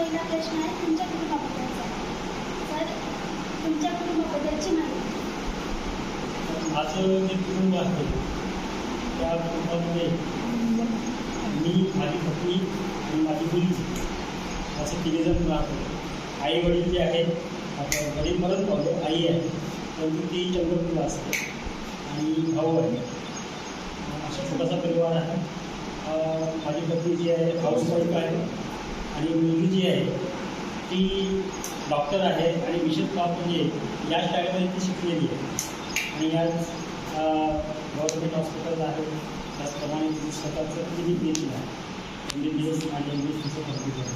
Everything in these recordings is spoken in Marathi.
पहिला प्रश्न आहे तुमच्या कुटुंबाबद्दलचा. तर तुमच्या कुटुंबाबद्दलची माहिती. माझं जे कुटुंब आहे त्या कुटुंबामध्ये मी, माझी पत्नी आणि माझी मुलगी असे तिघेजण राहतो. आई वडील जे आहेत, वडील मरण पावले, आई आहे परंतु ती चंद्रपूरला असते आणि भाऊ आहे. असा छोटासा परिवार आहे. माझी पत्नी जी आहे हाऊसवाईफ आहे आणि मुलगी जी आहे ती डॉक्टर आहे आणि विशेषतः म्हणजे या शाळेमध्ये ती शिकलेली आहे आणि याच गव्हर्नमेंट हॉस्पिटल आहे. त्याचप्रमाणे स्वतःचं क्लिनिक देखील आहे. MBBS आणि MBBS कंप्लीट आहे.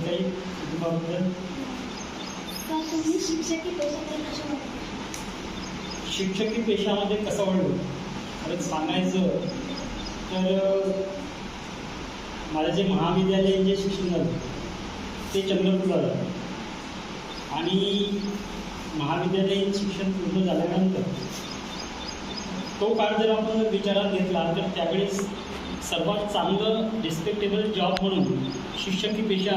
काही कुटुंबाबद्दल तुम्ही शिक्षकी पेशाकडे कशा वाटते? शिक्षकी पेशामध्ये कसं वळलो खरंच सांगायचं तर माझं जे महाविद्यालयीन जे शिक्षण झालं ते चंद्रपूरला झालं आणि महाविद्यालयीन शिक्षण पूर्ण झाल्यानंतर तो काळ जर आपण विचारात घेतला तर त्यावेळेस सर्वात चांगलं रिस्पेक्टेबल जॉब म्हणून शिक्षकी पेशा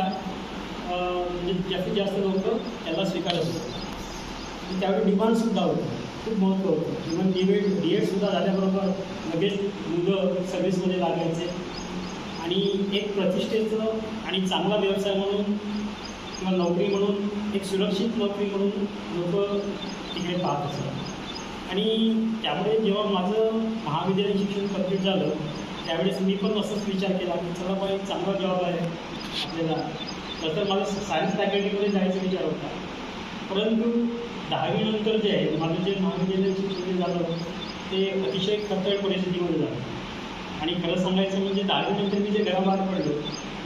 म्हणजे जास्तीत जास्त लोक त्याला स्वीकारत होते. त्यावेळी डिमांडसुद्धा होतं, खूप महत्त्व होतं. इव्हन D.Ed सुद्धा झाल्याबरोबर लगेच मुलं सर्व्हिसमध्ये लागायचे आणि एक प्रतिष्ठेचं आणि चांगला व्यवसाय म्हणून किंवा नोकरी म्हणून एक सुरक्षित नोकरी म्हणून लोक तिकडे पाहत असतात. आणि त्यामुळे जेव्हा माझं महाविद्यालयीन शिक्षण कंप्लीट झालं त्यावेळेस मी पण असंच विचार केला की चला बा एक चांगला जॉब आहे आपल्याला. तर मला सायन्स फॅकल्टीमध्ये जायचा विचार होता. परंतु 10वी नंतर जे आहे माझं जे महाविद्यालयीन शिक्षण झालं ते अतिशय खतरनाक परिस्थितीमध्ये झालं आणि खरं सांगायचं म्हणजे 10वी नंतर मी जे घराबाहेर पडलो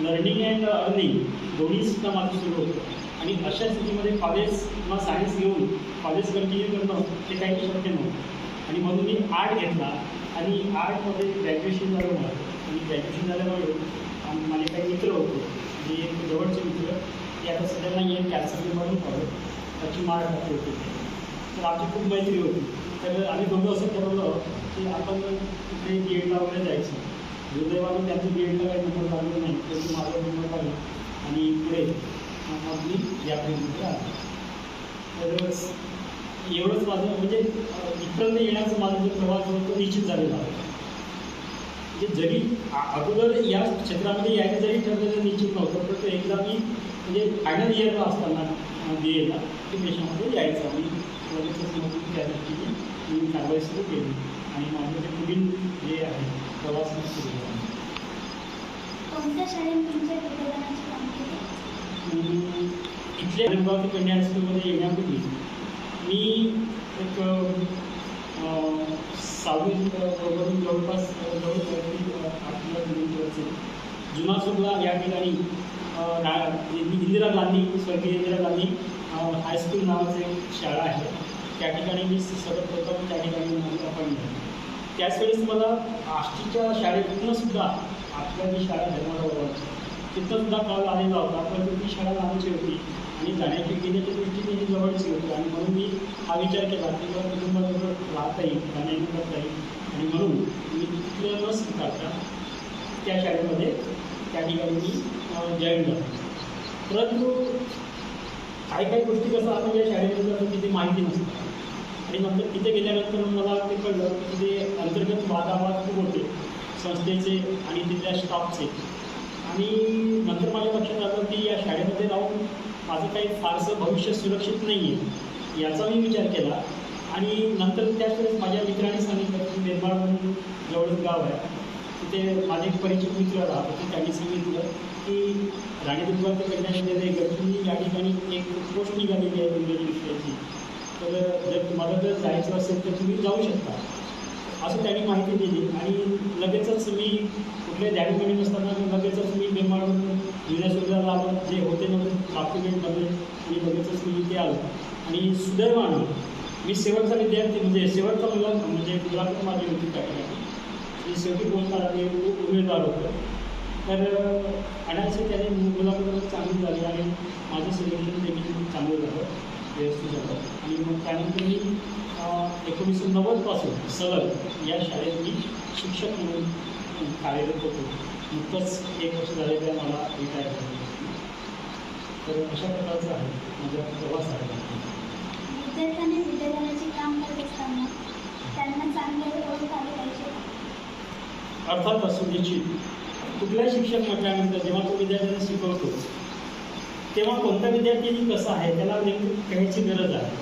लर्निंग अँड अर्निंग दोन्हीसुद्धा माझं सुरू होतं आणि अशा स्थितीमध्ये कॉलेज किंवा सायन्स घेऊन कॉलेज कंटिन्यू करणं हे काही शक्य नव्हतं आणि म्हणून मी आर्ट घेतला आणि आर्टमध्ये ग्रॅज्युएशन झालं मला. आणि ग्रॅज्युएशन झाल्यामुळे माझे काही मित्र होते म्हणजे एक जवळचे मित्र ते आता सध्या नाही आहे, कॅन्सरने मरून पावले, त्याची माळ टाकली होती. तर आमची खूप मैत्री होती. तर आम्ही दोघं असं ठरवलं की आपण तिथे B.Edला वगैरे जायचं. दुर्दैवानं त्यांचं B.Edला काही नंबर लागलं नाही तरी माझा नंबर लागला आणि पुढे मग मी या फील्डमध्ये आलो. तर एवढंच माझं म्हणजे इथपर्यंत येण्याचं माझा जो प्रवास होता तो निश्चित झालेला आहे. म्हणजे जरी अगोदर या क्षेत्रामध्ये यायचं जरी ठरलेलं निश्चित नव्हतं परंतु एकदा मी म्हणजे फायनल इयरला असताना B.Edला ते पेशामध्ये यायचं आणि त्या दृष्टीने मी कारवाई सुरू केली आणि माझं ते पुढील जे आहे प्रवास सुरू केला. कोणत्या शाळेत तुमच्या विद्यालयाची काम केली? इथल्या गंगावती कन्या हायस्कूलमध्ये येण्यापूर्वी मी एक 6वी वरून जवळपास 8 किलोमीटरचे जुना सुरला या ठिकाणी इंदिरा गांधी स्वर्गीय इंदिरा गांधी हायस्कूल नावाचं एक शाळा आहे. त्या ठिकाणी मी सर्वप्रथम त्या ठिकाणी माझी अपॉइंट झाली. त्याच वेळेस मला आष्टीच्या शाळेतूनसुद्धा आपल्या जी शाळा धर्मरावची तिथंसुद्धा कॉल आलेला होता परंतु ती शाळा लांबची होती आणि जाण्याची गेल्याच्या दृष्टीने ही जवळची होती आणि म्हणून मी हा विचार केला की मला कुटुंबाबरोबर राहता येईल, जाण्याची करता येईल आणि म्हणून मी तिथलं न स्वीकारता त्या शाळेमध्ये त्या ठिकाणी मी जॉईन झालो. परंतु काही गोष्टी कसं आपण या शाळेमध्ये जातो तिथे माहिती नसतं आणि नंतर तिथे गेल्यानंतर मला ते कळलं की तिथे अंतर्गत वादावाद खूप होते संस्थेचे आणि तिथल्या स्टाफचे आणि नंतर माझ्या लक्षात आलं की या शाळेमध्ये राहून माझं काही फारसं भविष्य सुरक्षित नाही आहे याचा मी विचार केला आणि नंतर त्याच वेळेस माझ्या मित्रांनी सांगितलं की निर्माळ म्हणून जवळच गाव आहे तिथे माझे एक परिचित मित्र राहत होते. त्यांनी सांगितलं की राणी दुर्गावती कन्या विद्यालय गडचिरोली या ठिकाणी एक पोस्ट निघालेली आहे इंग्रजी विषयाची. तर जर तुम्हाला जर जायचं असेल तर तुम्ही जाऊ शकता असं त्यांनी माहिती दिली आणि लगेचच मी कुठल्या ध्यानमध्ये नसताना लगेचच मी निर्माळवरून जुन्या सुविधाला आपण जे होते नव्हते डॉक्युमेंटमध्ये आणि लगेचच मी इथे आलो आणि सुदैवानं मी शेवटचा विद्यार्थी म्हणजे शेवटचा मुला म्हणजे मुलाखत माझी होती त्या ठिकाणी मी शेवटी बोलणार उमेदवार होतो. तर अनायसे त्याने मुलाखत चांगली झाली आणि माझं सिलेक्शन देखील चांगलं झालं, व्यवस्थित झालं आणि मग त्यानंतर मी 1990 पासून सलग या शाळेत मी शिक्षक म्हणून कार्यरत होतो. नुकतंच 1 वर्ष झालेलं आहे मला रिटायर झालं. तर अशा प्रकारचं आहे माझा प्रवास आहे. विद्यार्थ्यांनी विद्यादानाचे काम करत असताना त्यांना चांगले ओळख आले पाहिजे. अर्थात असू निश्चित कुठलाही शिक्षक म्हटल्यानंतर जेव्हा तो विद्यार्थ्यांना शिकवतो तेव्हा कोणता विद्यार्थी कसा आहे त्याला नेमकं कळायची गरज आहे.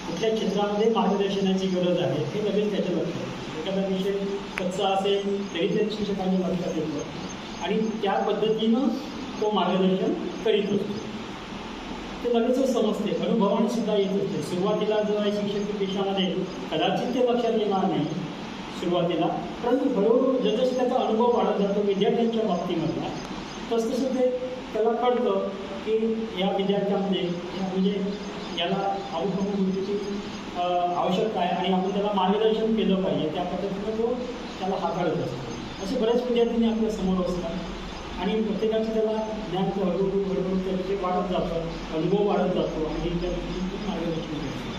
कुठल्या क्षेत्रामध्ये मार्गदर्शनाची गरज आहे हे लगेच त्याच्या लक्षात येतं. एखादा विषय कच्चा असेल तरी त्या शिक्षकांच्या लक्षात येतं आणि त्या पद्धतीनं तो मार्गदर्शन करीत असतो. ते लगेचच समजते, अनुभवाने सुद्धा येत असते. सुरुवातीला जो आहे शिक्षक पेशामध्ये कदाचित ते लक्षात येणार नाही सुरुवातीला, परंतु हळूहळू जसं त्याचा अनुभव वाढत जातो विद्यार्थ्यांच्या बाबतीमधला तसतसं ते त्याला कळतं की या विद्यार्थ्यामध्ये म्हणजे याला अमुक गोष्टीची आवश्यकता आहे आणि आपण त्याला मार्गदर्शन केलं पाहिजे. त्या पद्धतीनं तो त्याला हाताळत असतो. असे बरेच विद्यार्थी आपल्या समोर असतात आणि प्रत्येकाचं त्याला ज्ञान हळूहळू त्याचे वाढत जातं, अनुभव वाढत जातो आणि त्या गोष्टींचं मार्गदर्शन करतो.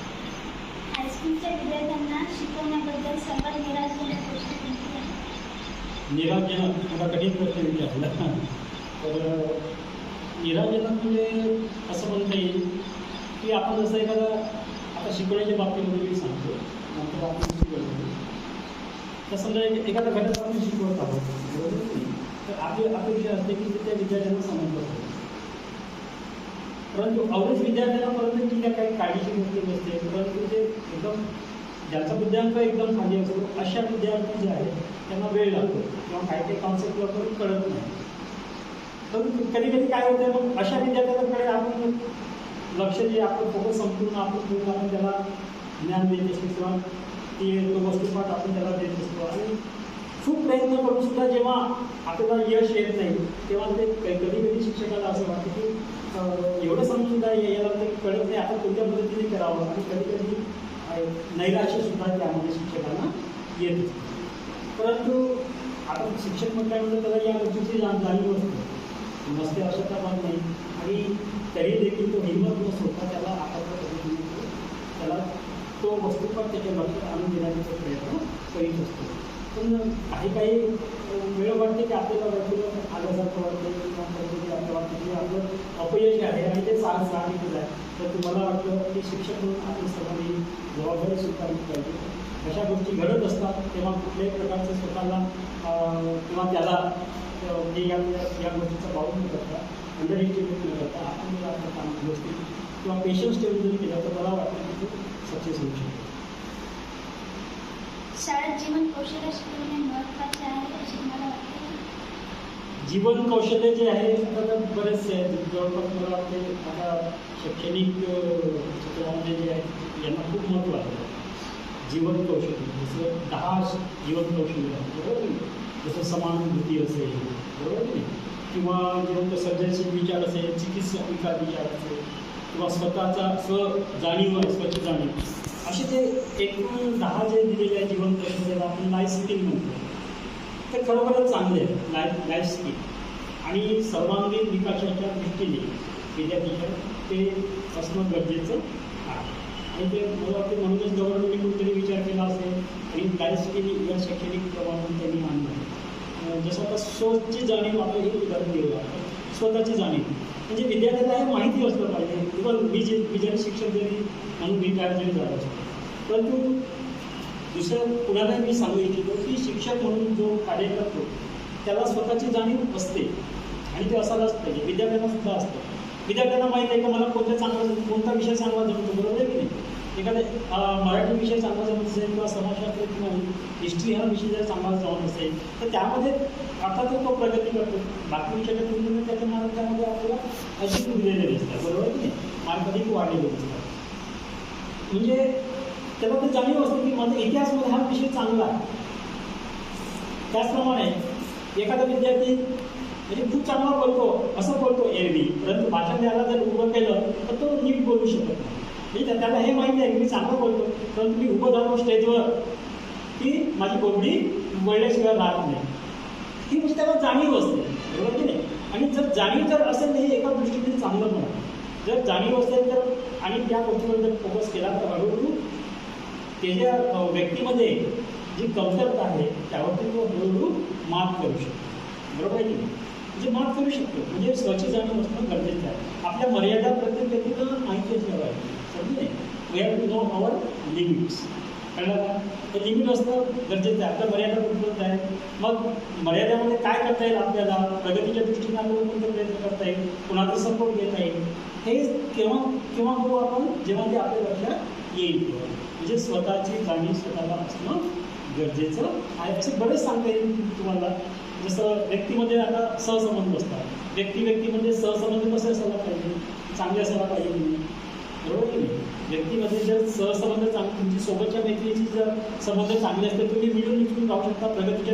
हायस्कूलच्या विद्यार्थ्यांना शिकवण्याबद्दल सर्वात निराशजनक गोष्ट कोणती आहे? निराशजनक मला कठीण प्रश्न विचारला. तर निराशजनक म्हणजे असं म्हणता येईल की आपण जसं आता शिकवण्याच्या बाबतीमध्ये मी सांगतो नंतर आपण शिकवतो. तर समजा एखाद्या घरात आपण शिकवत आहोत बरोबर की नाही, तर आपली अपेक्षा असते की ते त्या विद्यार्थ्यांना समजलं पाहिजे. परंतु अवरेज विद्यार्थ्यांनापर्यंत ठीक आहे काही काळजीची गोष्टी नसते, परंतु ते एकदम ज्यांचा बुद्ध्यांक एकदम खाली असतो अशा विद्यार्थी जे आहेत त्यांना वेळ लागतो किंवा काही काही कॉन्सेप्ट वगैरे कळत नाही. पण कधी कधी काय होतं मग अशा विद्यार्थ्यांकडे आपण लक्ष जे आपण फोकस संपूर्ण आपण त्याला ज्ञान देत असतो किंवा तो वस्तुपाठ आपण त्याला देत असतो आणि खूप प्रयत्न करून सुद्धा जेव्हा आपल्याला यश येत नाही तेव्हा ते कधी कधी शिक्षकाला असं वाटतं की एवढं समजून सुद्धा याला ते कळत नाही आता कोणत्या पद्धतीने करावं आणि कधी कधी नैराश्य सुद्धा त्यामध्ये शिक्षकांना येत असते. परंतु आपण शिक्षक म्हटल्यानंतर त्याला या गोष्टीची जाणीव असते नसते असं तर पण नाही आणि तरी देखील तो हिंमत न सोडता त्याला आपापल्या पद्धतीने त्याला तो वस्तुपाठ त्याच्या लक्षात आणून देण्याचा प्रयत्न करीत असतो. पण काही वेळ वाटते की आपल्याला वाटतं आल्यासारखं वाटतं किंवा पद्धती आपल्याला वाटतं की आपलं अपयश आहे आणि ते सांगितलं आहे. तर तुम्हाला वाटतं की शिक्षक म्हणून आपण सर्वांनी जबाबदारी स्वीकारली पाहिजे. अशा गोष्टी घडत असतात तेव्हा कुठल्याही प्रकारचं स्वतःला किंवा त्याला या गोष्टीचा भाव न करता अंडर एस्टिमेट न करता आपण जर आपलं काम व्यवस्थित किंवा पेशन्स ठेवून जरी केलं तर मला वाटतं की तो सक्सेस होऊ शकतो. शाळेत जीवन कौशल्य शिकवणे महत्त्वाचे आहे असे मला वाटते. जीवन कौशल्य जे आहे आता तर बरेचसे आहेत. जवळपास मला वाटते आता शैक्षणिक क्षेत्रामध्ये जे आहे यांना खूप महत्त्व आहे. जीवन कौशल्य जसं 10 जीवन कौशल्य आहे बरोबर नाही, जसं समानुभूती असेल बरोबर नाही, किंवा जिवंत सर्जनशील विचार असेल, चिकित्सकीय विचार असेल किंवा स्वतःचा जाणीव आहे स्वच्छ जाणीव, असे ते एकूण 10 जे दिलेले आहे जीवन कौशल्य आपण लाईफ स्किल म्हणतो ते खरोखरच चांगले आहे. लाईफ स्किल आणि सर्वांगीण विकासाच्या दृष्टीने विद्यार्थ्यांच्या ते असणं गरजेचं आहे. आणि ते मला वाटते म्हणूनच गव्हर्नमेंटने कुठेतरी विचार केला असेल आणि लाईफ स्किल या शैक्षणिक प्रमाणात त्यांनी आणलं. जसं आता स्वतःची जाणीव आपण एक उदाहरण दिलं आहे. स्वतःची जाणीव म्हणजे विद्यार्थ्याला हे माहिती असलं पाहिजे. इव्हन मी जरी शिक्षक जरी म्हणून मी काय जरी झालं असतो, परंतु दुसरं कुणालाही मी सांगू इच्छितो की शिक्षक म्हणून जो कार्य करतो त्याला स्वतःची जाणीव असते आणि ते असायलाच पाहिजे. विद्यार्थ्यांना सुद्धा असतं. विद्यार्थ्यांना माहीत आहे का मला कोणता विषय चांगला जमतो बरोबर आहे की नाही. एखादा मराठी विषय चांगला जमत असेल किंवा समाजशास्त्र किंवा हिस्ट्री हा विषय जर चांगला जमत असेल तर त्यामध्ये अर्थातच तो प्रगती करतो. बाकी विषयाच्या तुलनेने त्याच्या मार्क त्यामध्ये आपल्याला अधिक उरलेले दिसतात बरोबर आहे की नाही, मार्क अधिक वाढलेले दिसतात. म्हणजे त्याला तर जाणीव असते की माझा इतिहासमध्ये हा विषय चांगला आहे. त्याचप्रमाणे एखादा विद्यार्थी म्हणजे खूप चांगला बोलतो असं बोलतो एरवी, परंतु भाषण द्यायला जर उभं केलं तर तो नीट बोलू शकत नाही. म्हणजे त्याला हे माहिती आहे की मी चांगलं बोलतो, परंतु मी उभं झालो स्टेजवर की माझी बोबडी वळल्याशिवाय राहत नाही. ही म्हणजे त्याला जाणीव असते बरोबर की नाही. आणि जर जाणीव जर असेल तर हे एका दृष्टीने चांगलं पण आहे. जर जाणीव असेल तर आणि त्या गोष्टीवर जर फोकस केला तर हळूहळू त्याच्या व्यक्तीमध्ये जी कमतरता आहे त्यावरती तो हळूहळू मात करू शकतो. बरोबर आहे की नाही? म्हणजे माफ करू शकतो, म्हणजे स्वतःची जाणीव असणं गरजेचं आहे. आपल्या मर्यादा प्रत्येक व्यक्तीला माहिती असल्या पाहिजे, समजले? We have to know our limits. कळलं का? हे लिमिट असणं गरजेचं आहे. आपल्या मर्यादा कुठपर्यंत आहे, मग मर्यादेमध्ये काय करता येईल आपल्याला, प्रगतीच्या दृष्टीने आपल्याला कोणते प्रयत्न करता येईल, कुणाचा सपोर्ट घेता येईल, हे केव्हा केव्हा करू आपण, जेव्हा ते आपल्या लक्षात येईल तेव्हा. म्हणजे स्वतःची जाणीव स्वतःला असणं गरजेचं आहे. असे बरेच सांगता येईल तुम्हाला. जसं व्यक्तीमध्ये आता सहसंबंध असतात, व्यक्तीमध्ये सहसंबंध कसे असायला पाहिजे, चांगले असायला पाहिजे तुम्ही, बरोबर की नाही? व्यक्तीमध्ये जर सहसंबंध चांगले, तुमची सोबतच्या व्यक्तीची जर संबंध चांगले असते, तुम्ही मिळून मिसळून राहू शकता, प्रगतीच्या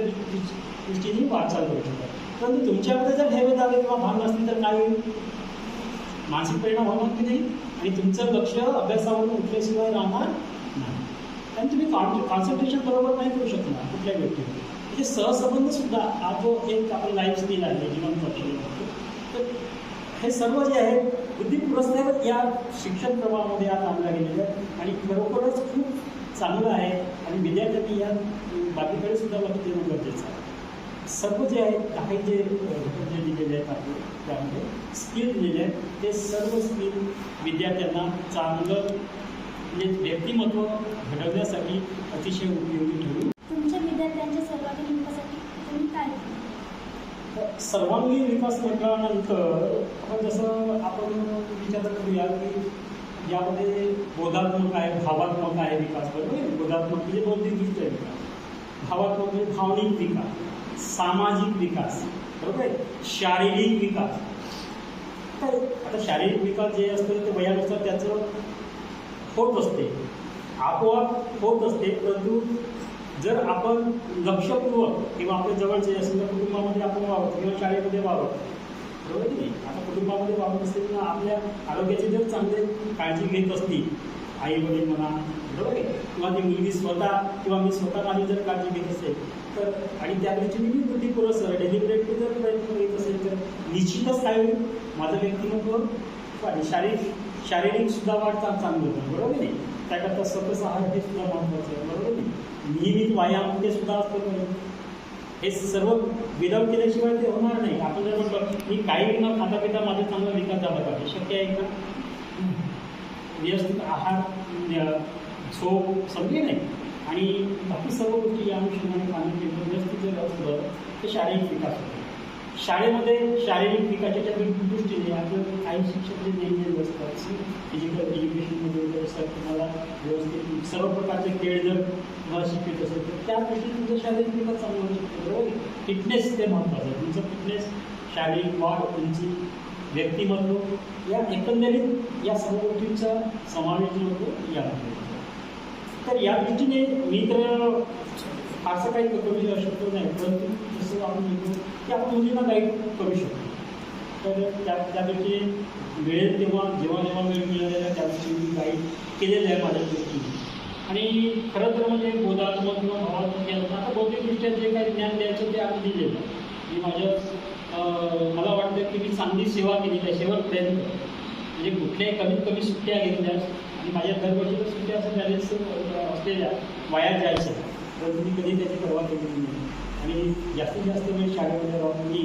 दृष्टीने वाटचाल करू शकता. परंतु तुमच्यामध्ये जर हे दावे किंवा भान नसतील तर काय होईल, मानसिक परिणाम होणार की नाही, आणि तुमचं लक्ष अभ्यासावरून उठल्याशिवाय राहणार नाही, आणि तुम्ही कॉन्सन्ट्रेशन बरोबर नाही करू शकणार कुठल्या गोष्टीवर. म्हणजे सहसंबंध सुद्धा हा जो एक आपलं लाईफ स्किल आहे, जीवन कौशल्य म्हणतो, तर हे सर्व जे आहे बुद्धी पुरस्कार या शिक्षण प्रवाहामध्ये आज आणला गेलेलं आहे, आणि खरोखरच खूप चांगलं आहे, आणि विद्यार्थ्यांनी या बाबीकडे सुद्धा लक्ष देणं गरजेचं आहे. सर्व जे आहे काही जे दिलेले आहेत आपले त्यामध्ये स्किल दिलेले आहेत, ते सर्व स्किल विद्यार्थ्यांना चांगलं म्हणजे व्यक्तिमत्व घडवण्यासाठी अतिशय उपयोगी ठरू. तुमच्या विद्यार्थ्यांच्या सर्वांगीण विकासासाठी तुम्ही काय केलं? सर्वांगीण विकास म्हटल्यानंतर आपण विचार करूया की यामध्ये बोधात्मक आहे, भावात्मक आहे विकास, बरोबर? बोधात्मक म्हणजे बौद्धिकदृष्ट्या विकास, भावात्मक म्हणजे भावनिक विकास, सामाजिक विकास, बरोबर आहे, शारीरिक विकास. तर आता शारीरिक विकास जे असतं ते वयानुसार त्याचं होत असते, आपोआप होत असते. परंतु जर आपण लक्षपूर्वक किंवा आपल्या जवळचे असेल तर कुटुंबामध्ये आपण वावरतो किंवा शाळेमध्ये वावरतो, बरोबर की नाही? आता कुटुंबामध्ये वावरत असेल किंवा आपल्या आरोग्याची जर चांगले काळजी घेत असतील आई वडील म्हणा, बरोबर आहे, किंवा ती मुलगी स्वतः किंवा मी स्वतः माझी जर काळजी घेत असेल तर, आणि त्या दृष्टीने मी बुद्धिपूर्वक डेलिब्रेटली जर प्रयत्न घेत असेल तर निश्चितच काय होईल, माझं व्यक्तिमत्व शारीरिक सुद्धा वाढतात चांगलं होतं, बरोबर नाही? त्याकरता सकस आहार हे सुद्धा महत्त्वाचं आहे, बरोबर नाही? नियमित व्यायाम ते सुद्धा असतं पाहिजे. हे सर्व विदाऊट केल्याशिवाय ते होणार नाही. आपण जर म्हटलं मी काही न खाता पिता माझा चांगला विकास झाला पाहिजे, शक्य आहे का? व्यवस्थित आहार, झोप, समजे नाही, आणि बाकी सर्व गोष्टी या अनुषंगाने पाणी केलं व्यवस्थित जर असलं तर शारीरिक विकास होतो. शाळेमध्ये शारीरिक विकासाच्या दृष्टीने आपलं काही शिक्षक जे नेमलेले असतात, फिजिकल एज्युकेशनमध्ये जर असतात, तुम्हाला व्यवस्थित सर्व प्रकारचे खेळ जर तुम्हाला शिकवत असेल तर त्या दृष्टीने तुमचं शारीरिक विकास चांगला होऊ शकतो, बरोबर? फिटनेस ते महत्त्वाचं आहे. तुमचं फिटनेस, शारीरिक वाढ, तुमची व्यक्तिमत्व, या एकंदरीत या सर्व गोष्टींचा समावेश होतो यामध्ये. तर या दृष्टीने मी तर फारसं काही करू शकतो नाही, परंतु जसं आपण म्हणतो की आपण मुलींना गाईड करू शकतो. तर त्या दृष्टीने मिळेल तेव्हा जेव्हा वेळ मिळालेला त्या दृष्टीने गाईड केलेलं आहे माझ्या दृष्टीने. आणि खरं तर म्हणजे बोधात्मक किंवा भावात्मक यांना आता बौद्धिकदृष्ट्या जे काही ज्ञान द्यायचं ते आम्ही दिलेलं आहे. मी मला वाटतं की मी चांगली सेवा केली आहे, शेवट प्रयत्न म्हणजे कुठल्याही कमीत कमी सुट्ट्या घेतल्या, आणि माझ्या दरवर्षीच्या सुट्ट्या असं बॅलेन्स असलेल्या वाया जायच्या, तर तुम्ही कधी त्याची पर्वा केली नाही. आणि जास्तीत जास्त वेळ शाळेमध्ये राहून मी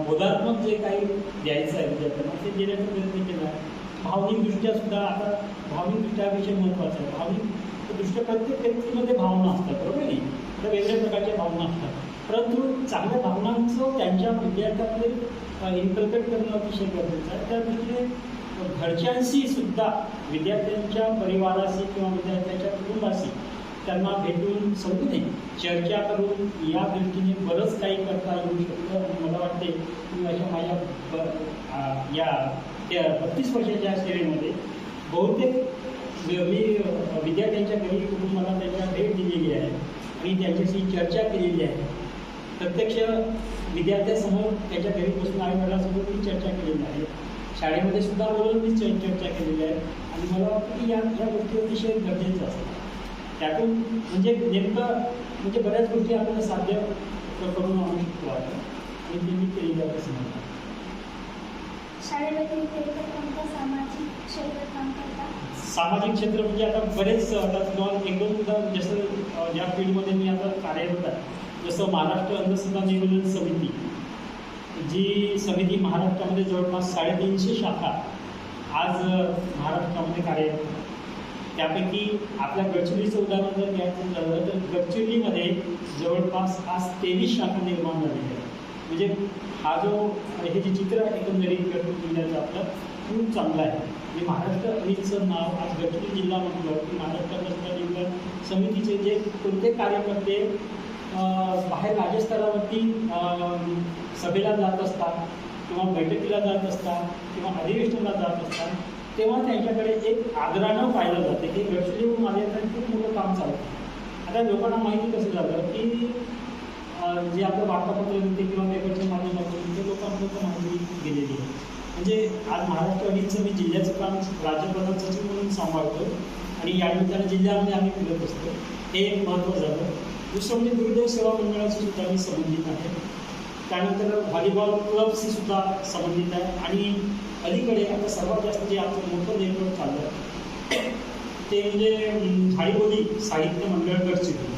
बोधात्मक जे काही द्यायचं आहे विद्यार्थ्यांना ते देण्याचा प्रयत्न केला आहे. भावनिकदृष्ट्या सुद्धा आता भावनिकदृष्ट्या विषय महत्त्वाचा आहे. भावनिकदृष्ट्या प्रत्येक व्यक्तीमध्ये भावना असतात, बरोबर नाही? तर वेगवेगळ्या प्रकारच्या भावना असतात, परंतु चांगल्या भावनांचं त्यांच्या विद्यार्थ्यामध्ये इन्कल्केट करणं अतिशय गरजेचं आहे. त्या दृष्टीने घरच्यांशी सुद्धा, विद्यार्थ्यांच्या परिवाराशी किंवा विद्यार्थ्यांच्या कुटुंबाशी त्यांना भेटून समजून चर्चा करून या दृष्टीने बरंच काही करता येऊ शकतं. आणि मला वाटते की अशा माझ्या या 32 वर्षाच्या सेवेमध्ये बहुतेक मी विद्यार्थ्यांच्या घरी कुटुंबाला त्यांच्या भेट दिलेली आहे आणि त्यांच्याशी चर्चा केलेली आहे. प्रत्यक्ष विद्यार्थ्यासमोर त्याच्या घरी बसून आईवडिलांसोबत मी चर्चा केलेली आहे. शाळेमध्ये सुद्धा बोलून मी चर्चा केलेली आहे. आणि मला वाटतं की या गोष्टी अतिशय गरजेचं असतात. त्यातून म्हणजे नेमकं म्हणजे बऱ्याच गोष्टी आपल्याला साध्य करून आणू शकतो आपण, आणि ते मी केलेली आहे असं म्हणतात. शाळेव्यतिरिक्त कोणत्या सामाजिक क्षेत्रात काम करतात? सामाजिक क्षेत्र म्हणजे आता बरेच, आता तुम्हाला एक दोन उदाहरण, जसं ज्या फील्डमध्ये मी आता कार्यरत आहे, जसं महाराष्ट्र अंधश्रद्धा निर्मूलन समिती, जी समिती महाराष्ट्रामध्ये जवळपास 350 शाखा आज महाराष्ट्रामध्ये कार्यरत आहेत. त्यापैकी आपल्या गडचिरोलीचं उदाहरण जर घ्यायचं झालं तर गडचिरोलीमध्ये जवळपास आज 23 शाखा निर्माण झालेल्या आहेत. म्हणजे हा जो हे जे चित्र एकंदरीत गडचिरोली जिल्ह्याचं आपलं खूप चांगलं आहे. म्हणजे महाराष्ट्र अनिलचं नाव आज गडचिरोली जिल्हा म्हटलं की महाराष्ट्र जिल्हा समितीचे जे कोणते कार्यकर्ते बाहेर राज्यस्तरावरती सभेला जात असतात किंवा बैठकीला जात असतात किंवा अधिवेशनाला जात असतात, तेव्हा त्यांच्याकडे एक आदरानं पाहिलं जाते की गडचिरोलीहून आल्यानंतर खूप मोठं काम चालतं. आता लोकांना माहिती कसं झालं की जे आपलं वार्तापत्र देते किंवा पेपरच्या माध्यमातून ते लोकांपर्यंत माहिती गेलेली आहे. म्हणजे आज महाराष्ट्र अनिलचं मी जिल्ह्याचं काम राज्यप्रधान सचिव म्हणून सांभाळतो आणि या निमित्तानं जिल्ह्यामध्ये आम्ही फिरत असतो. हे एक महत्त्व झालं. दुसरं म्हणजे दुर्दैव सेवा मंडळाशी सुद्धा मी संबंधित आहे. त्यानंतर व्हॉलीबॉल क्लबशी सुद्धा संबंधित आहे आणि अलीकडे आता सर्वात जास्त जे आपलं मोठं नेटवर्क चाललं ते म्हणजे झाडीबोली साहित्य मंडळ गडचिरोली.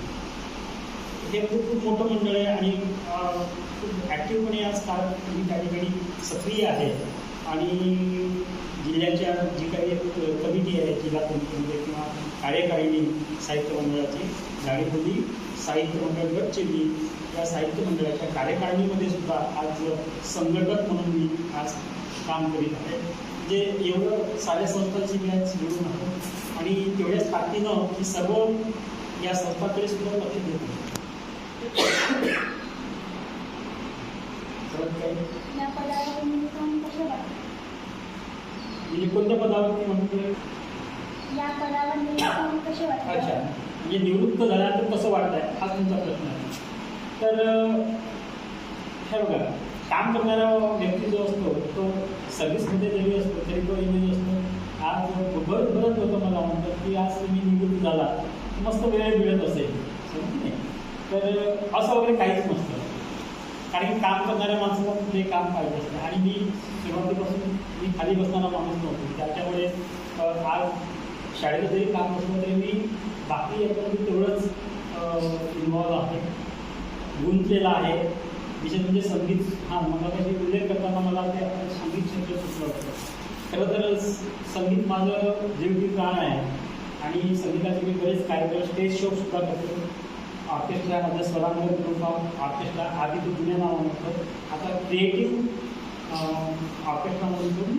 हे म्हणजे खूप मोठं मंडळ आहे आणि खूप ॲक्टिव्हपणे आज तुम्ही त्या ठिकाणी सक्रिय आहे आणि जिल्ह्याच्या जी काही कमिटी आहे जिल्हा कमिटीमध्ये किंवा कार्यकारिणी साहित्य मंडळाची झाडीबोली साहित्य मंडळ गडचिरोली या साहित्य मंडळाच्या कार्यकारिणीमध्ये सुद्धा आज संघटक म्हणून मी आज काम करीत आहे. म्हणजे एवढं साऱ्या संस्थांशी मी आज मिळून आहोत आणि तेवढ्याच ताकदीनं की सर्व या संस्थांकडे सुद्धा लक्ष देतो. या पदावर निवडून कसे वाटते? म्हणजे कोणत्या पदावरती म्हणते? या पदावर निवडून कसे वाटते? अच्छा, म्हणजे निवृत्त झाल्यानंतर कसं वाटत आहे हा तुमचा प्रश्न आहे. तर हे बघा, काम करणारा व्यक्ती जो असतो तो सर्व्हिसमध्ये जरी असतो तरी तो इमेज असतो. आज बरंच होतं मला म्हणतात की आज तुम्ही निवृत्त झाला मस्त वेळ मिळत असेल नाही. तर असं वगैरे काहीच नसतं. कारण की काम करणाऱ्या माणसाला कुठले काम पाहिजे असतं आणि मी सुरुवातीपासून मी खाली बसणारा माणूस नव्हतो. त्याच्यामुळे आज शाळेत जरी काम असलं तरी मी बाकी याच्यामध्ये तेवढंच इन्व्हॉल्व आहे, गुंतलेला आहे. विशेष म्हणजे संगीत. हां, मला काही उल्लेख करताना मला ते संगीत क्षेत्र सुचलं होतं. खरं तर संगीत माझं जीव की प्राण आहे आणि संगीताचे मी बरेच कार्यक्रम स्टेज शो सुद्धा करतो. ऑर्केस्ट्रा माझ्या स्वरांवर ग्रुप ऑफ ऑर्केस्ट्रा आधी तो जुन्या नावानं होतं, आता क्रिएटिव्ह ऑर्केस्ट्रामधून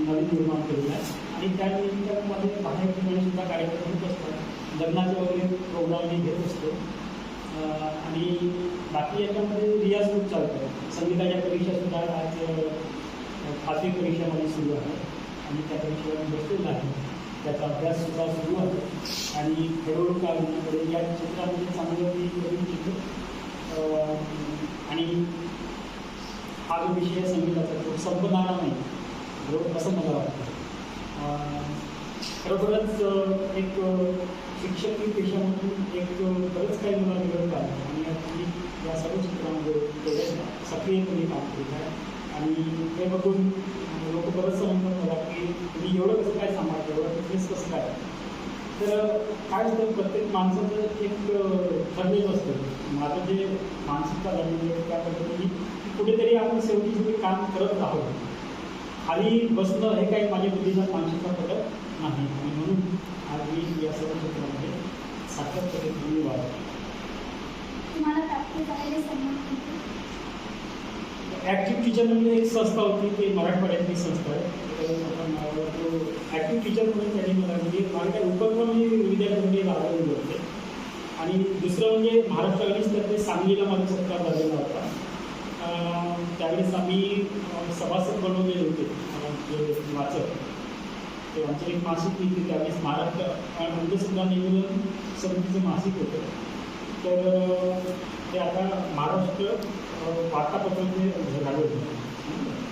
नवीन निर्माण केलेलं आहे आणि त्यानिमित्तामध्ये बाहेर ठिकाणी सुद्धा कार्यक्रम होत असतात. लग्नाचे वगैरे प्रोग्राम मी घेत असतो आणि बाकी याच्यामध्ये रियाज खूप चालतो. संगीताच्या परीक्षासुद्धा आज खाजगी परीक्षा माझी सुरू आहे आणि त्या परीक्षेवर बसलेला आहे. त्याचा अभ्याससुद्धा सुरू आहे आणि हळूहळू काळामध्ये या क्षेत्रामध्ये चांगलं मी करून शिकतो आणि हा जो विषय संगीताचा तो संपणारा नाही बरोबर असं मला वाटतं. खरोखरच एक शिक्षकी पेशामधून एक बरंच काही मला मिळत आहे आणि या सर्व क्षेत्रामध्ये तेवढ्या सक्रियपणे काम करीत आहे आणि हे बघून लोक बरंचसं म्हणतात मला की तुम्ही एवढं कसं काय सांभाळतं, एवढं बिझनेस कसं काय. तर काय होतं, प्रत्येक माणसाचं एक ठरलेलं असतं. माझं जे मानसिकता झालेली आहे त्या पद्धतीने कुठेतरी आपण शेवटी शेवटी काम करत आहोत. खाली बसणं हे काही माझ्या बुद्धीचा मानसिकता पडत नाही आणि म्हणून आज मी या सर्व क्षेत्रामध्ये सातत्याने वाढतो. तुम्हाला प्राप्त झालेले सन्मान ॲक्टिव्ह टीचर म्हणजे एक संस्था होती, ते मराठवाड्यातली संस्था आहे. तो ॲक्टिव्ह टीचर म्हणून त्यांनी मला म्हणजे माझे काही उपक्रम मी विद्यार्थ्यांमध्ये राबवलेले होते आणि दुसरं म्हणजे महाराष्ट्र अनिलतर्फे सांगलीला माझा सत्कार झालेला होता. त्यावेळेस आम्ही सभासद बनवलेले होते जे वाचक. ते आमचं एक मासिक निघते त्यावेळेस महाराष्ट्र अंधश्रद्धा निर्मूलन समितीचं मासिक होतं. तर ते आता महाराष्ट्र वार्तापत्राचे झाले होते.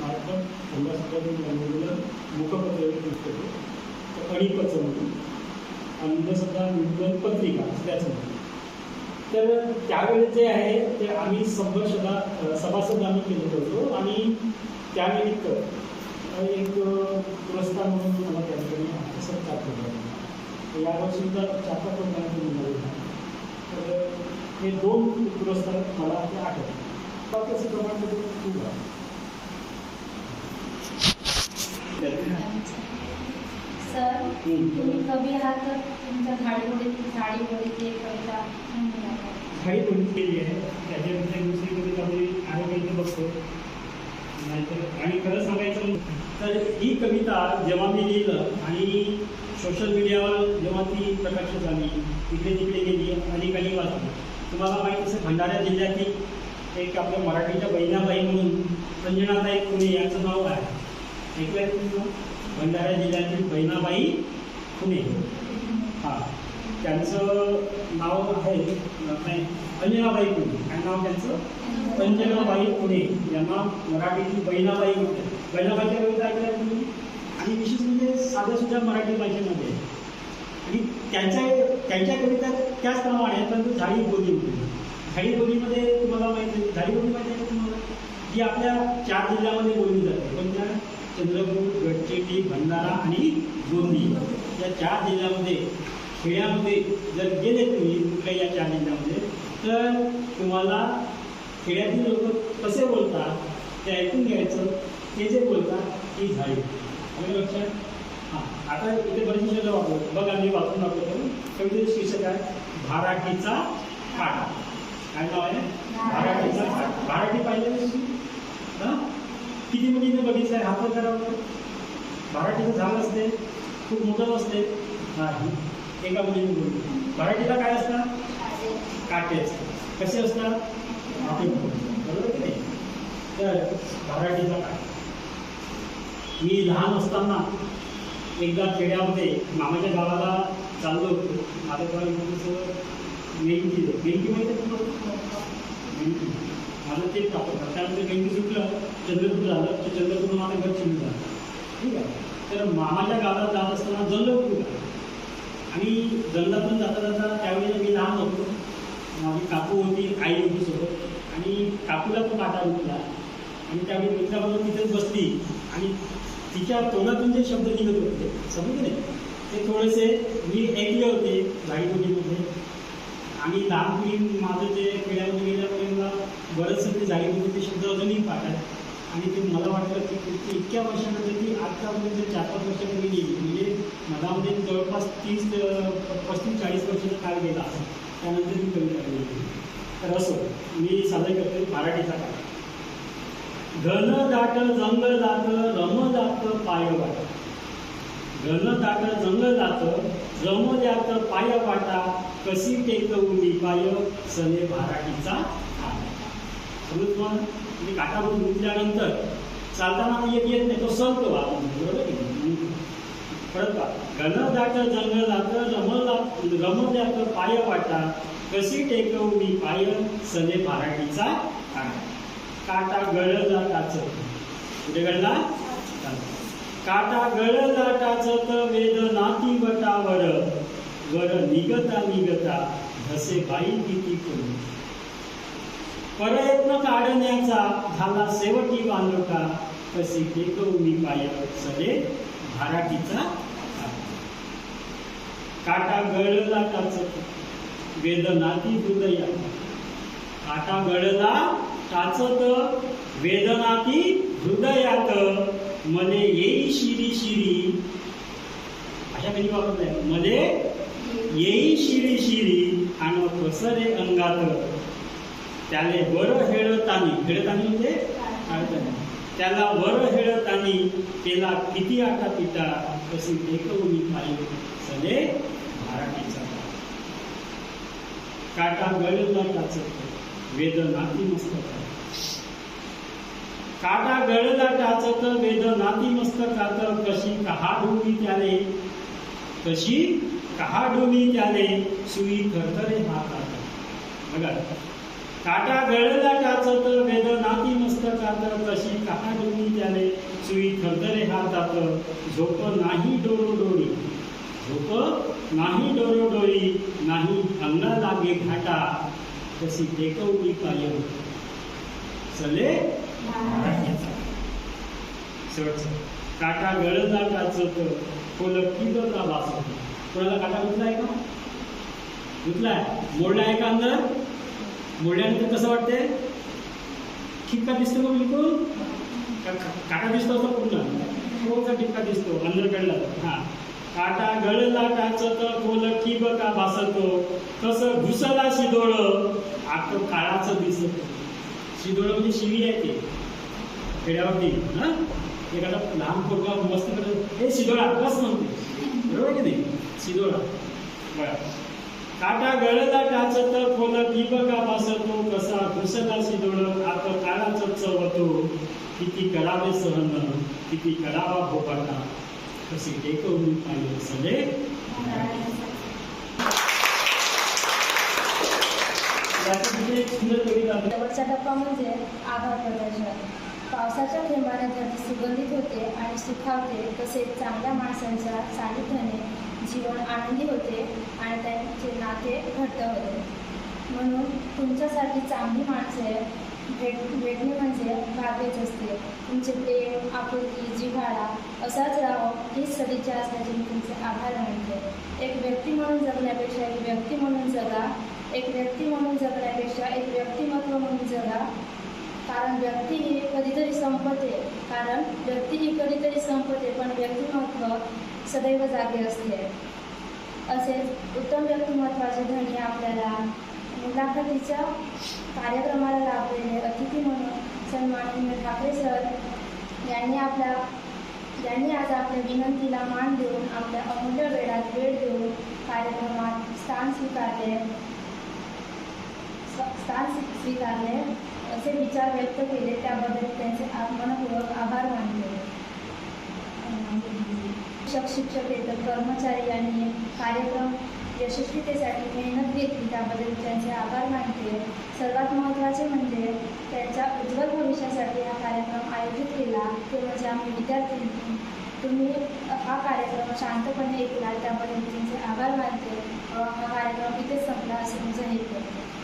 महाराष्ट्र अंधश्रद्धा निर्मूलन मुखपत्र पुस्तक तर अणिपचं म्हणून अंधश्रद्धा निर्मूलन पत्रिका त्याचं म्हणून. तर त्यावेळेस जे आहे ते आम्ही सभासद आम्ही केलेलो होतो आणि त्यानिमित्त एक पुरस्कार म्हणून मला त्या ठिकाणी सत्कार केला. यावर्षी सुद्धा 4-5 प्रोग्राम मिळाले. तर हे 2 पुरस्कार मला ते आठवतात. बाकी असं प्रमाणपत्र खूप आहे. सर तुम्ही कवी आहात तर तुमच्या झाडीवरती एक कविता म्हणून दाखवा. काही कोणती केली आहे त्याच्यापेक्षा दुसरी कविता म्हणजे आहे काही ते बघतो नाहीतर. आणि खरं सांगायचं तर ही कविता जेव्हा मी लिहिलं आणि सोशल मीडियावर जेव्हा ती प्रकाशित झाली इकडे तिकडे गेली अनेकांनी वाचली. तुम्हाला माहीत असेल भंडारा जिल्ह्यातील एक आपल्या मराठीच्या बहिणाबाई म्हणून अंजनाताई खुणे यांचं नाव आहे. ऐकलं आहे तुम्ही? भंडारा जिल्ह्यातील बहिणाबाई खुणे. हां, त्यांचं नाव आहे नाही अंजनाबाई खुणे. काय नाव त्यांचं? अंजनाबाई खुणे. यांना मराठीची बहिणाबाई म्हणतात. बहिणाबाईच्या कविता ऐकल्या तुम्ही? आणि विशेष म्हणजे साध्या सुद्धा मराठी भाषेमध्ये. आणि त्यांच्या कविता त्याचप्रमाणे आहेत, परंतु झाडी बोली होती. झाडी बोलीमध्ये तुम्हाला माहिती आहे, झाडी बोली माहिती आहे तुम्हाला, जी आपल्या 4 जिल्ह्यामध्ये बोलली जाते. कोणत्या? चंद्रपूर, गडचिरोली, भंडारा आणि गोंदी या 4 जिल्ह्यामध्ये. खेड्यामध्ये जर गेले तुम्ही कुठल्या या 4 जिल्ह्यामध्ये तर तुम्हाला खेड्यातील लोक कसे बोलतात ते ऐकून घ्यायचं. ते जे बोलतात ती झाडी. लक्षात? हां, आता इथे बरेचसे शब्द वापरतो. बघ आम्ही वाचून दाखवतो. कवितेचं शीर्षक आहे भाराठीचा काटा. काय नाव आहे? भाराठीचा काटा. भाराठी पाहिजे हां, किती मुलीने बघितलं आहे? हात करावं. भाराठीचं झाड असते, खूप मोठं असते. नाही, एका मुलीने बोलली. भाराठीला काय असतात? काटे असतात. कसे असतात? बरोबर की नाही? तर भाराठीचा काटा. मी लहान असताना एकदा खेड्यामध्ये मामाच्या गावाला चाललो होतो. माझं गाव वेंकी माहिती आहे तुम्हाला? वेंकी माझं ते टाकलं. त्यानंतर वेंकी सुटलं, चंद्रपूर झालं. तर चंद्रपूर माझं घर चिंच झालं. ठीक आहे. तर मामाच्या गावाला जात असताना जल्लोपूर आणि जंगलातून जाता जाता त्यावेळेला मी लहान होतो. माझी काकू होती, आई होती सोबत. आणि काकूला तो काटा उठला आणि त्यावेळी मित्राबरोबर तिथेच बसली आणि तिच्या तोंडातून जे शब्द निघत होते समजले नाही ते थोडेसे मी ऐकले होते झाडीबोलीमध्ये. आणि लहानपणी माझं जे खेड्यामध्ये गेल्यामुळे मला बरंचसं ते झाडीबोलीचे शब्द अजूनही पाहतात. आणि ते मला वाटलं की ते इतक्या वर्षानंतर ती आत्तापर्यंत 4-5 वर्षापूर्वी गेली. म्हणजे मधामध्ये जवळपास 35-40 वर्षाचा काळ गेला. त्यानंतर मी कविता लिहिली. तर असो मी सादर करते मराठीचा काळ. घन दाट जंगलात रमजात पाय वाटा. घन दाट जंगलात रमजात पाय वाटा. कशी टेकवू मी पाय सने भाराठीचा काटा. मी काटा उठल्यानंतर चालताना येत नाही, तो सलतो आपण. बरोबर की परत का? घन दाट जंगलात रमजात पाय वाटा. कशी टेकवू मी पाय सने भाराठीचा काटा. काटा गळला टाचत. कुठे गळला? काटा गळला टाचत वेदनाती वटावर. वर निगता निगता धसे बाई किती करू. प्रयत्न काढण्याचा झाला शेवटी बांधका. कशी टेकवू मी पाय सरे भाराठीचा काटा. गळला टाचत वेदनाती हृदया. काटा गळला टाचत वेदनाती हृदयात. मले येई शिरी शिरी. अशा कधी वापरल्या? मले येई शिरी शिरी आणि पसरे अंगात. त्याले वर हेळतानी. हेळतानी म्हणजे त्याला वर हेळतानी त्याला किती आटा पिटा. कशी टेकवू मी पाय सले भाराठीचा काटा. गळला टाचत वेदनाती मस्तकात. काटा गळला टाचत वेदनाती मस्तकात. कशी कहाडुनी त्याले. कशी कहाडुनी त्याले सुई थरथरे हातात. बघा, काटा गळला टाचत वेदनाती मस्तकात. कशी कहाडुनी त्याले सुई थरथरे हातात. झोप नाही डोरोडोळी. झोप नाही डोरोडोळी. नाही अंगा लागे घाटा. कशी टेकवू मी पाय चले भाराठीचा. शेवटचं. काटा गळला टाचत खोल किंवा वाचत. कोणाला काटा गुतलाय का? गुतलाय? मोडलाय का अंदर? मोडल्यानंतर कसं वाटते? ठिपका दिसतो का बिलकुल? काटा दिसतो असं पूर्ण थोडासा टिपका दिसतो अंधरकडला. हां, काटा गळला टाचत बोल ठिबका भासतो, कसं घुसला शिदोळ आक काळाचं दिसत. शिदोळ म्हणजे शिवी आहे ते खेड्यावरती. हां, एखादा लहान पोरगा मस्ती करतो, हे शिदोळा बस म्हणते, बरोबर की नाही? शिदोळा. बरं, काटा गळला टाचत बोल ठिबका भासतो, कसा घुसला शिदोळ आक काळाचं चवतो, किती करावे सहन किती करावा भोपाटा, कसे टेकवून पाहिजे सगळे. एक सुंदर कविता आहे. शेवटचा टप्पा म्हणजे आभार प्रदर्शन. पावसाच्या थेंबाने धरती सुगंधित होते आणि सुखावते, तसेच चांगल्या माणसांच्या सानिध्याने जीवन आनंदी होते आणि त्यांचे नाते घट्ट होते. म्हणून तुमच्यासाठी चांगली माणसे भेटणे म्हणजे भाग्यच असते. तुमचे प्रेम, आपुलकी, जिव्हाळा असाच राहो हीच सदिच्छा असल्याचे मी तुमचे आभार मानते. एक व्यक्ती म्हणून जगण्यापेक्षा एक व्यक्ती म्हणून जगा. एक व्यक्ती म्हणून जगण्यापेक्षा एक व्यक्तिमत्व म्हणून जगा. कारण व्यक्ती ही कधीतरी संपते, पण व्यक्तिमत्व सदैव जागे असते. असेच उत्तम व्यक्तिमत्वाचे धनी आपल्याला मुलाखतीच्या कार्यक्रमाला लाभलेले अतिथी म्हणून सन्माननीय ठाकरे सर यांनी आज आपल्या विनंतीला मान देऊन आपल्या अमूल्य वेळात वेळ देऊन कार्यक्रमात स्थान स्वीकारले असे विचार व्यक्त केले. त्याबद्दल त्यांचे मनपूर्वक आभार मानले. शिक्षकेतर कर्मचारी यांनी कार्यक्रम यशस्वीतेसाठी मेहनत घेतली, त्याबद्दल त्यांचे आभार मानते. सर्वात महत्त्वाचे म्हणजे त्यांच्या उज्ज्वल भविष्यासाठी हा कार्यक्रम आयोजित केला ते म्हणजे आम्ही विद्यार्थी. तुम्ही हा कार्यक्रम शांतपणे ऐकला त्याबद्दल तुमचे आभार मानते. हा कार्यक्रम इथेच संपला असे मी जाहीर करते.